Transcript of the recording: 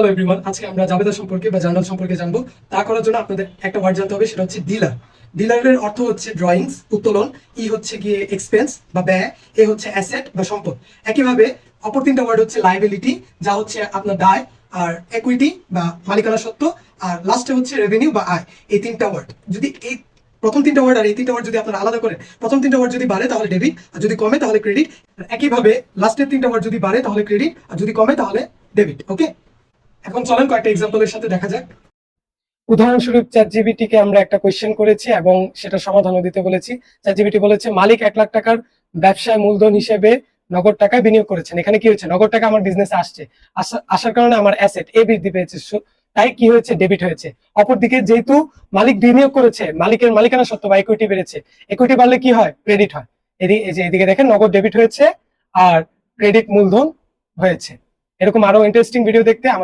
Hello everyone, আজকে আমরা জাবেদা সম্পর্কে বা জার্নাল সম্পর্কে জানবো। তা করার জন্য আপনাদের একটা ওয়ার্ড জানতে হবে, সেটা হচ্ছে ডিলার। ডিলারের অর্থ হচ্ছে ড্রয়িংস, উত্তোলন। ই হচ্ছে গিয়ে এক্সপেন্স বা ব্যয়। এ হচ্ছে অ্যাসেট বা সম্পদ। একইভাবে অপর তিনটা ওয়ার্ড হচ্ছে লাইবিলিটি, যা হচ্ছে আপনার দায়, আর একুইটি বা মালিকানা সত্ত্ব, আর লাস্টে হচ্ছে রেভিনিউ বা আয়। এই তিনটা ওয়ার্ড যদি এই প্রথম তিনটা ওয়ার্ড আর এই তিনটা ওয়ার্ড যদি আপনারা আলাদা করেন, প্রথম তিনটা ওয়ার্ড যদি বাড়ে তাহলে ডেবিট, আর যদি কমে তাহলে ক্রেডিট। একইভাবে লাস্টের তিনটা ওয়ার্ড যদি বাড়ে তাহলে ক্রেডিট, আর যদি কমে তাহলে ডেবিট। ওকে, এখন চলেন কয়েকটা এক্সাম্পলের সাথে দেখা যাক। উদাহরণস্বরূপ চ্যাটজিপিটি কে আমরা একটা কোয়েশ্চেন করেছি এবং সেটা সমাধানও দিতে বলেছি। চ্যাটজিপিটি বলেছে মালিক 1,00,000 টাকার ব্যবসায় মূলধন হিসেবে নগদ টাকায় বিনিয়োগ করেছেন। এখানে কি হয়েছে? নগদ টাকা আমার বিজনেসে আসছে, আসার কারণে আমার অ্যাসেট এ বৃদ্ধি পেয়েছে, তাই কি হয়েছে? ডেবিট হয়েছে। অপরদিকে যেহেতু মালিক বিনিয়োগ করেছে, মালিকের মালিকানা সত্ত্ব বা ইকুইটি বেড়েছে, ইকুইটি বাড়লে কি হয়? ক্রেডিট হয়। এদিকে দেখেন নগদ ডেবিট হয়েছে আর ক্রেডিট মূলধন হয়েছে। এরকম আরো ইন্টারেস্টিং ভিডিও দেখতে আমার